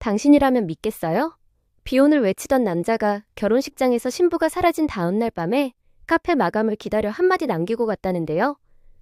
당신이라면 믿겠어요? 비혼을 외치던 남자가 결혼식장에서 신부가 사라진 다음날 밤에 카페 마감을 기다려 한마디 남기고 갔다는데요.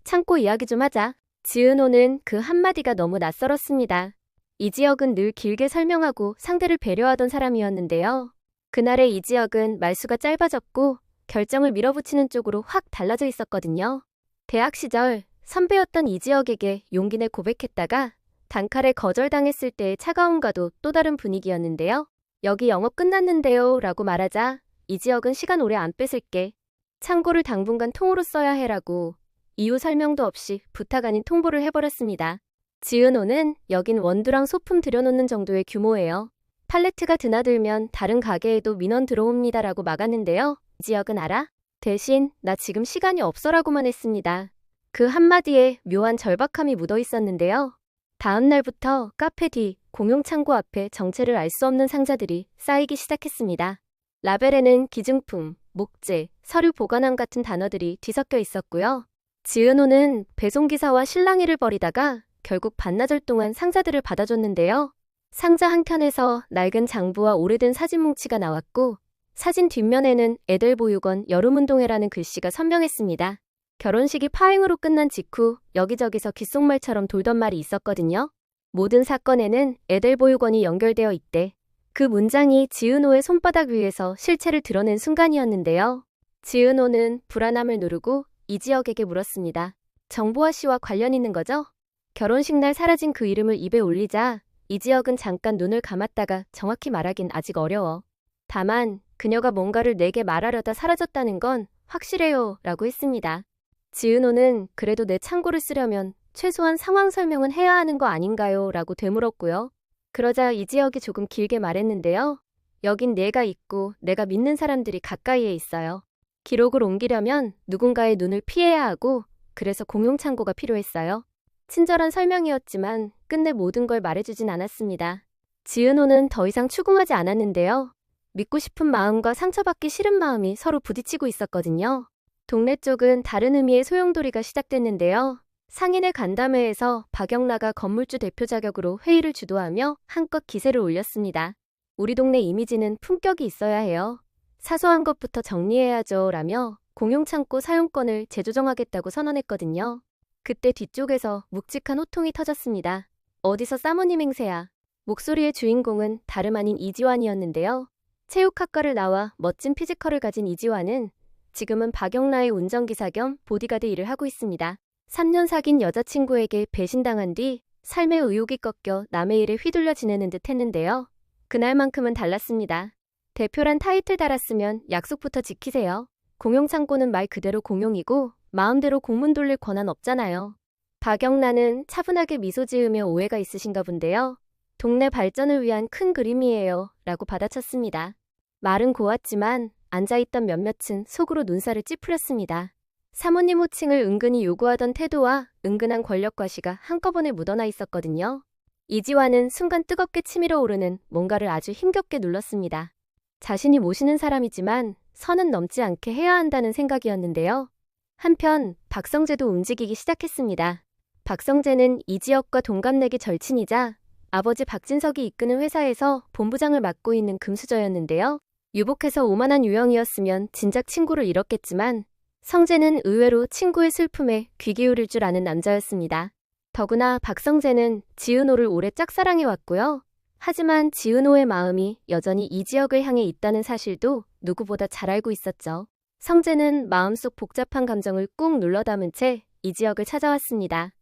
참고 이야기 좀 하자. 지은호는 그 한마디가 너무 낯설었습니다. 이지혁은 늘 길게 설명하고 상대를 배려하던 사람이었는데요. 그날의 이지혁은 말수가 짧아졌고 결정을 밀어붙이는 쪽으로 확 달라져 있었거든요. 대학 시절 선배였던 이지혁에게 용기 내 고백했다가 단칼에 거절당했을 때의 차가움과도 또 다른 분위기였는데요. 여기 영업 끝났는데요 라고 말하자 이지혁은 시간 오래 안 뺏을게. 참고를 당분간 통으로 써야 해라고 이유 설명도 없이 부탁 아닌 통보를 해버렸습니다. 지은호는 여긴 원두랑 소품 들여놓는 정도의 규모예요. 팔레트가 드나들면 다른 가게에도 민원 들어옵니다 라고 막았는데요. 이지혁은 알아? 대신 나 지금 시간이 없어라고만 했습니다. 그 한마디에 묘한 절박함이 묻어 있었는데요. 다음 날부터 카페 뒤 공용 창고 앞에 정체를 알 수 없는 상자들이 쌓이기 시작했습니다. 라벨에는 기증품, 목재, 서류 보관함 같은 단어들이 뒤섞여 있었고요. 지은호는 배송기사와 실랑이를 벌이다가 결국 반나절 동안 상자들을 받아줬는데요. 상자 한켠에서 낡은 장부와 오래된 사진 뭉치가 나왔고 사진 뒷면에는 에델보육원 여름운동회라는 글씨가 선명했습니다. 결혼식이 파행으로 끝난 직후 여기저기서 귓속말처럼 돌던 말이 있었거든요. 모든 사건에는 에델보육원이 연결되어 있대. 그 문장이 지은호의 손바닥 위에서 실체를 드러낸 순간이었는데요. 지은호는 불안함을 누르고 이지혁에게 물었습니다. 정보화 씨와 관련 있는 거죠? 결혼식 날 사라진 그 이름을 입에 올리자 이지혁은 잠깐 눈을 감았다가 정확히 말하긴 아직 어려워. 다만 그녀가 뭔가를 내게 말하려다 사라졌다는 건 확실해요 라고 했습니다. 지은호는 그래도 내 창고를 쓰려면 최소한 상황 설명은 해야 하는 거 아닌가요? 라고 되물었고요. 그러자 이지혁이 조금 길게 말했는데요. 여긴 내가 있고 내가 믿는 사람들이 가까이에 있어요. 기록을 옮기려면 누군가의 눈을 피해야 하고 그래서 공용 창고가 필요했어요. 친절한 설명이었지만 끝내 모든 걸 말해주진 않았습니다. 지은호는 더 이상 추궁하지 않았는데요. 믿고 싶은 마음과 상처받기 싫은 마음이 서로 부딪히고 있었거든요. 동네 쪽은 다른 의미의 소용돌이가 시작됐는데요. 상인의 간담회에서 박영라가 건물주 대표 자격으로 회의를 주도하며 한껏 기세를 올렸습니다. 우리 동네 이미지는 품격이 있어야 해요. 사소한 것부터 정리해야죠 라며 공용창고 사용권을 재조정하겠다고 선언했거든요. 그때 뒤쪽에서 묵직한 호통이 터졌습니다. 어디서 사모님 행세야. 목소리의 주인공은 다름 아닌 이지환이었는데요. 체육학과를 나와 멋진 피지컬을 가진 이지환은 지금은 박영라의 운전기사 겸 보디가드 일을 하고 있습니다. 3년 사귄 여자친구에게 배신당한 뒤 삶의 의욕이 꺾여 남의 일에 휘둘려 지내는 듯 했는데요. 그날만큼은 달랐습니다. 대표란 타이틀 달았으면 약속부터 지키세요. 공용창고는 말 그대로 공용이고 마음대로 공문 돌릴 권한 없잖아요. 박영란은 차분하게 미소 지으며 오해가 있으신가 본데요. 동네 발전을 위한 큰 그림이에요 라고 받아쳤습니다. 말은 고왔지만 앉아있던 몇몇은 속으로 눈살을 찌푸렸습니다. 사모님 호칭을 은근히 요구하던 태도와 은근한 권력 과시가 한꺼번에 묻어나 있었거든요. 이지환은 순간 뜨겁게 치밀어 오르는 뭔가를 아주 힘겹게 눌렀습니다. 자신이 모시는 사람이지만 선은 넘지 않게 해야 한다는 생각이었는데요. 한편 박성재도 움직이기 시작했습니다. 박성재는 이지혁과 동갑내기 절친이자 아버지 박진석이 이끄는 회사에서 본부장을 맡고 있는 금수저였는데요. 유복해서 오만한 유형이었으면 진작 친구를 잃었겠지만 성재는 의외로 친구의 슬픔에 귀 기울일 줄 아는 남자였습니다. 더구나 박성재는 지은호를 오래 짝사랑해왔고요. 하지만 지은호의 마음이 여전히 이지혁을 향해 있다는 사실도 누구보다 잘 알고 있었죠. 성재는 마음속 복잡한 감정을 꾹 눌러 담은 채 이지혁을 찾아왔습니다.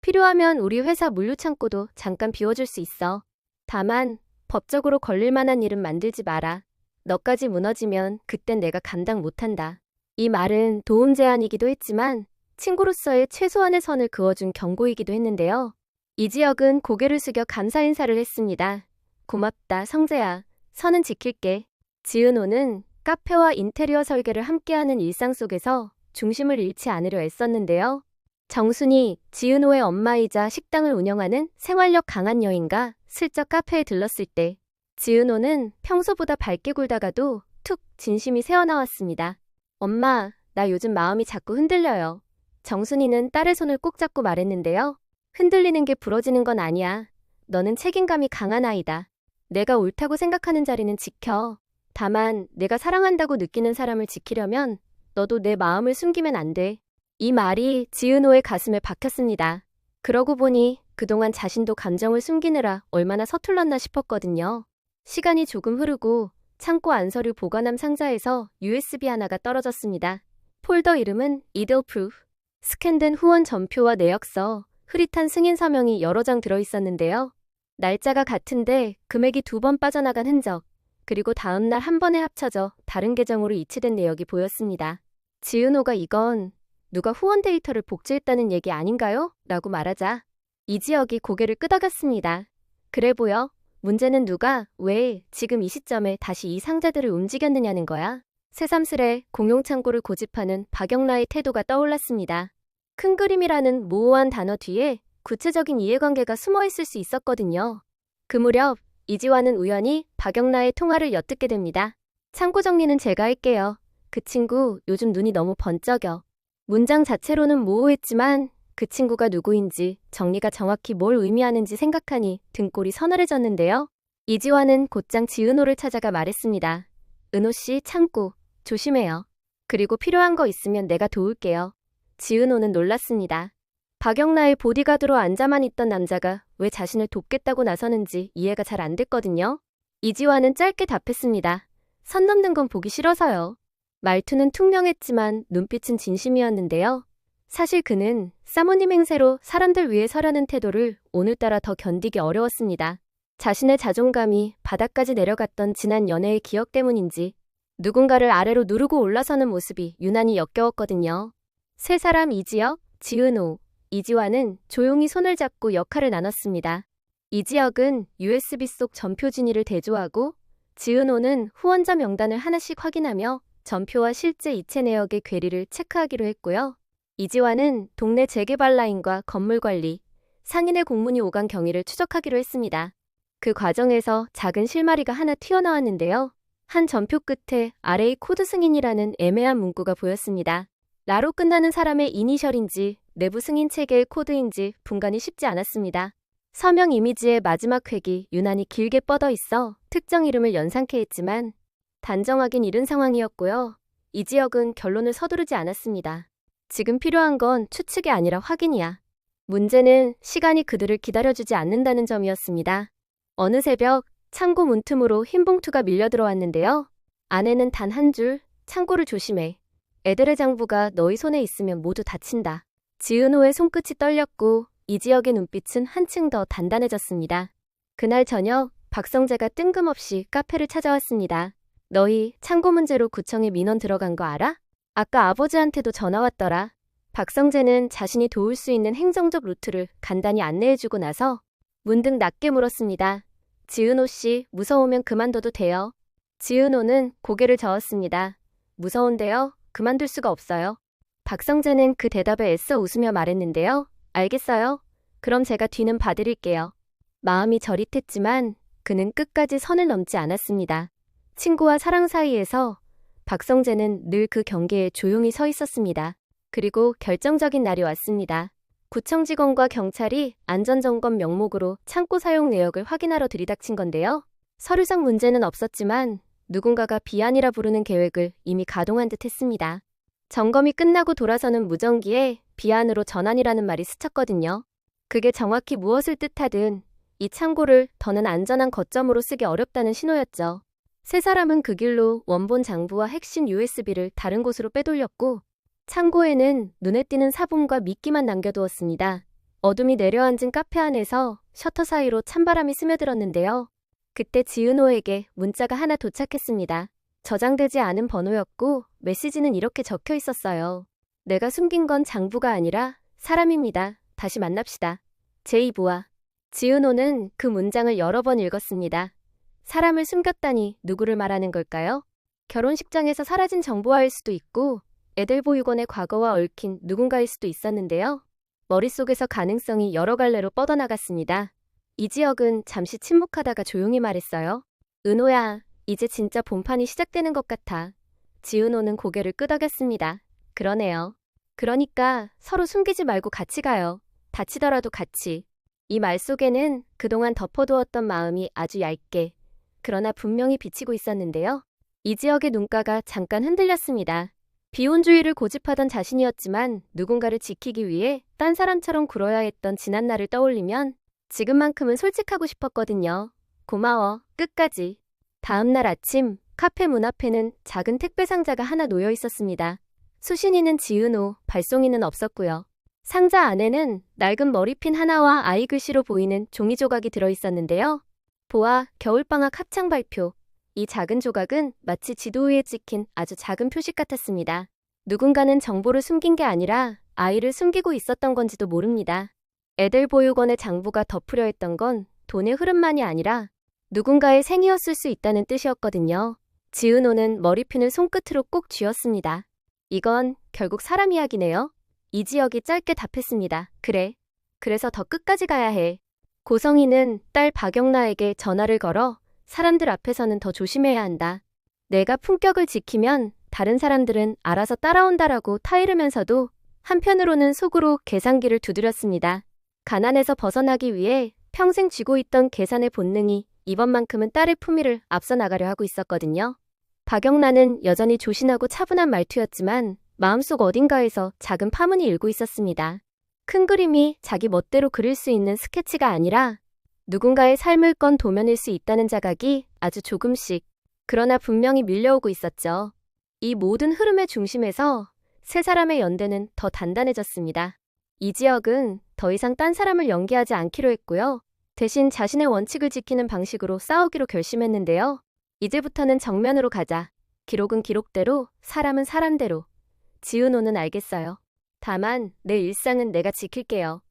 필요하면 우리 회사 물류창고도 잠깐 비워줄 수 있어. 다만 법적으로 걸릴 만한 일은 만들지 마라. 너까지 무너지면 그땐 내가 감당 못한다. 이 말은 도움 제안이기도 했지만 친구로서의 최소한의 선을 그어준 경고이기도 했는데요. 이지혁은 고개를 숙여 감사 인사를 했습니다. 고맙다 성재야. 선은 지킬게. 지은호는 카페와 인테리어 설계를 함께하는 일상 속에서 중심을 잃지 않으려 애썼는데요. 정순이 지은호의 엄마이자 식당을 운영하는 생활력 강한 여인과 슬쩍 카페에 들렀을 때 지은호는 평소보다 밝게 굴다가도 툭 진심이 새어나왔습니다. 엄마, 나 요즘 마음이 자꾸 흔들려요. 정순이는 딸의 손을 꼭 잡고 말했는데요. 흔들리는 게 부러지는 건 아니야. 너는 책임감이 강한 아이다. 내가 옳다고 생각하는 자리는 지켜. 다만 내가 사랑한다고 느끼는 사람을 지키려면 너도 내 마음을 숨기면 안 돼. 이 말이 지은호의 가슴에 박혔습니다. 그러고 보니 그동안 자신도 감정을 숨기느라 얼마나 서툴렀나 싶었거든요. 시간이 조금 흐르고 창고 안서류 보관함 상자에서 USB 하나가 떨어졌습니다. 폴더 이름은 이들프루프. 스캔된 후원 전표와 내역서, 흐릿한 승인 서명이 여러 장 들어있었는데요. 날짜가 같은데 금액이 2번 빠져나간 흔적, 그리고 다음날 한 번에 합쳐져 다른 계정으로 이체된 내역이 보였습니다. 지은호가 이건 누가 후원 데이터를 복제했다는 얘기 아닌가요? 라고 말하자 이지혁이 고개를 끄덕였습니다. 그래 보여. 문제는 누가, 왜, 지금 이 시점에 다시 이 상자들을 움직였느냐는 거야. 새삼스레 공용창고를 고집하는 박영라의 태도가 떠올랐습니다. 큰 그림이라는 모호한 단어 뒤에 구체적인 이해관계가 숨어있을 수 있었거든요. 그 무렵 이지화는 우연히 박영라의 통화를 엿듣게 됩니다. 창고 정리는 제가 할게요. 그 친구 요즘 눈이 너무 번쩍여. 문장 자체로는 모호했지만 그 친구가 누구인지, 정리가 정확히 뭘 의미하는지 생각하니 등골이 서늘해졌는데요. 이지화는 곧장 지은호를 찾아가 말했습니다. 은호 씨, 창고 조심해요. 그리고 필요한 거 있으면 내가 도울게요. 지은호는 놀랐습니다. 박영라의 보디가드로 앉아만 있던 남자가 왜 자신을 돕겠다고 나서는지 이해가 잘 안 됐거든요. 이지화는 짧게 답했습니다. 선 넘는 건 보기 싫어서요. 말투는 퉁명했지만 눈빛은 진심이었는데요. 사실 그는 사모님 행세로 사람들 위해 서려는 태도를 오늘따라 더 견디기 어려웠습니다. 자신의 자존감이 바닥까지 내려갔던 지난 연애의 기억 때문인지 누군가를 아래로 누르고 올라서는 모습이 유난히 역겨웠거든요. 세 사람 이지혁, 지은호, 이지화는 조용히 손을 잡고 역할을 나눴습니다. 이지혁은 USB 속 전표 진위를 대조하고 지은호는 후원자 명단을 하나씩 확인하며 전표와 실제 이체 내역의 괴리를 체크하기로 했고요. 이지화는 동네 재개발 라인과 건물 관리, 상인의 공문이 오간 경위를 추적하기로 했습니다. 그 과정에서 작은 실마리가 하나 튀어나왔는데요. 한 전표 끝에 RA 코드 승인이라는 애매한 문구가 보였습니다. 라로 끝나는 사람의 이니셜인지 내부 승인 체계의 코드인지 분간이 쉽지 않았습니다. 서명 이미지의 마지막 획이 유난히 길게 뻗어 있어 특정 이름을 연상케 했지만 단정하긴 이른 상황이었고요. 이지혁은 결론을 서두르지 않았습니다. 지금 필요한 건 추측이 아니라 확인이야. 문제는 시간이 그들을 기다려주지 않는다는 점이었습니다. 어느 새벽 창고 문틈으로 흰 봉투가 밀려 들어왔는데요. 안에는 단 한 줄, 창고를 조심해. 애들의 장부가 너희 손에 있으면 모두 다친다. 지은호의 손끝이 떨렸고 이지혁의 눈빛은 한층 더 단단해졌습니다. 그날 저녁 박성재가 뜬금없이 카페를 찾아왔습니다. 너희 창고 문제로 구청에 민원 들어간 거 알아? 아까 아버지한테도 전화 왔더라. 박성재는 자신이 도울 수 있는 행정적 루트를 간단히 안내해주고 나서 문득 낮게 물었습니다. 지은호 씨, 무서우면 그만둬도 돼요. 지은호는 고개를 저었습니다. 무서운데요? 그만둘 수가 없어요. 박성재는 그 대답에 애써 웃으며 말했는데요. 알겠어요. 그럼 제가 뒤는 봐드릴게요. 마음이 저릿했지만 그는 끝까지 선을 넘지 않았습니다. 친구와 사랑 사이에서 박성재는 늘 그 경계에 조용히 서 있었습니다. 그리고 결정적인 날이 왔습니다. 구청 직원과 경찰이 안전점검 명목으로 창고 사용 내역을 확인하러 들이닥친 건데요. 서류상 문제는 없었지만 누군가가 비안이라 부르는 계획을 이미 가동한 듯 했습니다. 점검이 끝나고 돌아서는 무전기에 비안으로 전환이라는 말이 스쳤거든요. 그게 정확히 무엇을 뜻하든 이 창고를 더는 안전한 거점으로 쓰기 어렵다는 신호였죠. 세 사람은 그 길로 원본 장부와 핵심 USB를 다른 곳으로 빼돌렸고 창고에는 눈에 띄는 사본과 미끼만 남겨두었습니다. 어둠이 내려앉은 카페 안에서 셔터 사이로 찬바람이 스며들었는데요. 그때 지은호에게 문자가 하나 도착했습니다. 저장되지 않은 번호였고 메시지는 이렇게 적혀 있었어요. 내가 숨긴 건 장부가 아니라 사람입니다. 다시 만납시다. 제2부와 지은호는 그 문장을 여러 번 읽었습니다. 사람을 숨겼다니 누구를 말하는 걸까요? 결혼식장에서 사라진 정보화일 수도 있고 애들 보육원의 과거와 얽힌 누군가일 수도 있었는데요. 머릿속에서 가능성이 여러 갈래로 뻗어나갔습니다. 이지혁은 잠시 침묵하다가 조용히 말했어요. 은호야, 이제 진짜 본판이 시작되는 것 같아. 지은호는 고개를 끄덕였습니다. 그러네요. 그러니까 서로 숨기지 말고 같이 가요. 다치더라도 같이. 이 말 속에는 그동안 덮어두었던 마음이 아주 얇게 그러나 분명히 비치고 있었는데요. 이 지역의 눈가가 잠깐 흔들렸습니다. 비혼주의를 고집하던 자신이었지만 누군가를 지키기 위해 딴 사람처럼 굴어야 했던 지난 날을 떠올리면 지금만큼은 솔직하고 싶었거든요. 고마워. 끝까지. 다음 날 아침 카페 문 앞에는 작은 택배 상자가 하나 놓여 있었습니다. 수신이는 지은호, 발송이는 없었고요. 상자 안에는 낡은 머리핀 하나와 아이 글씨로 보이는 종이 조각이 들어있었는데요. 보아, 겨울방학 합창 발표. 이 작은 조각은 마치 지도 위에 찍힌 아주 작은 표식 같았습니다. 누군가는 정보를 숨긴 게 아니라 아이를 숨기고 있었던 건지도 모릅니다. 애들 보육원의 장부가 덮으려 했던 건 돈의 흐름만이 아니라 누군가의 생이었을 수 있다는 뜻이었거든요. 지은호는 머리핀을 손끝으로 꼭 쥐었습니다. 이건 결국 사람 이야기네요. 이지혁이 짧게 답했습니다. 그래. 그래서 더 끝까지 가야 해. 고성이는 딸 박영나에게 전화를 걸어 사람들 앞에서는 더 조심해야 한다. 내가 품격을 지키면 다른 사람들은 알아서 따라온다라고 타이르면서도 한편으로는 속으로 계산기를 두드렸습니다. 가난에서 벗어나기 위해 평생 쥐고 있던 계산의 본능이 이번만큼은 딸의 품위를 앞서 나가려 하고 있었거든요. 박영란은 여전히 조신하고 차분한 말투였지만 마음속 어딘가에서 작은 파문이 일고 있었습니다. 큰 그림이 자기 멋대로 그릴 수 있는 스케치가 아니라 누군가의 삶을 건 도면일 수 있다는 자각이 아주 조금씩, 그러나 분명히 밀려오고 있었죠. 이 모든 흐름의 중심에서 세 사람의 연대는 더 단단해졌습니다. 이지혁은 더 이상 딴 사람을 연기하지 않기로 했고요. 대신 자신의 원칙을 지키는 방식으로 싸우기로 결심했는데요. 이제부터는 정면으로 가자. 기록은 기록대로, 사람은 사람대로. 지은호는 알겠어요. 다만 내 일상은 내가 지킬게요.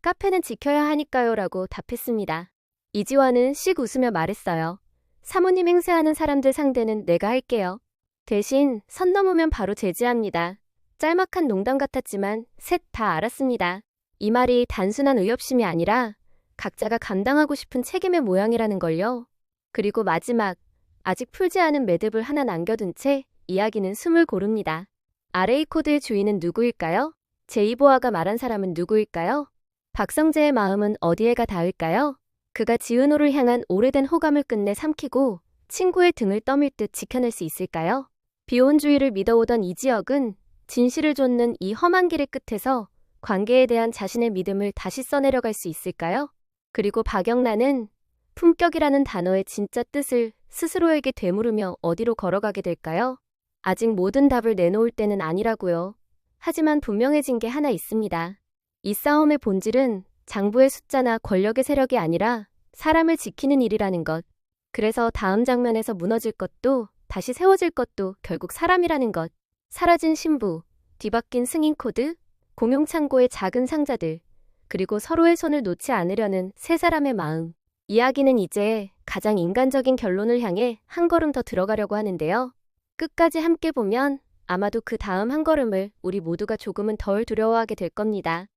카페는 지켜야 하니까요 라고 답했습니다. 이지화는 씩 웃으며 말했어요. 사모님 행세하는 사람들 상대는 내가 할게요. 대신 선 넘으면 바로 제지합니다. 짤막한 농담 같았지만 셋 다 알았습니다. 이 말이 단순한 의협심이 아니라 각자가 감당하고 싶은 책임의 모양이라는 걸요. 그리고 마지막, 아직 풀지 않은 매듭을 하나 남겨둔 채 이야기는 숨을 고릅니다. RA 코드의 주인은 누구일까요? 제2보아가 말한 사람은 누구일까요? 박성재의 마음은 어디에가 닿을까요? 그가 지은호를 향한 오래된 호감을 끝내 삼키고 친구의 등을 떠밀 듯 지켜낼 수 있을까요? 비혼주의를 믿어오던 이지혁은 진실을 좇는 이 험한 길의 끝에서 관계에 대한 자신의 믿음을 다시 써내려갈 수 있을까요? 그리고 박영란은 품격이라는 단어의 진짜 뜻을 스스로에게 되물으며 어디로 걸어가게 될까요? 아직 모든 답을 내놓을 때는 아니라고요. 하지만 분명해진 게 하나 있습니다. 이 싸움의 본질은 장부의 숫자나 권력의 세력이 아니라 사람을 지키는 일이라는 것. 그래서 다음 장면에서 무너질 것도 다시 세워질 것도 결국 사람이라는 것. 사라진 신부, 뒤바뀐 승인 코드, 공용 창고의 작은 상자들, 그리고 서로의 손을 놓지 않으려는 세 사람의 마음. 이야기는 이제 가장 인간적인 결론을 향해 한 걸음 더 들어가려고 하는데요. 끝까지 함께 보면 아마도 그 다음 한 걸음을 우리 모두가 조금은 덜 두려워하게 될 겁니다.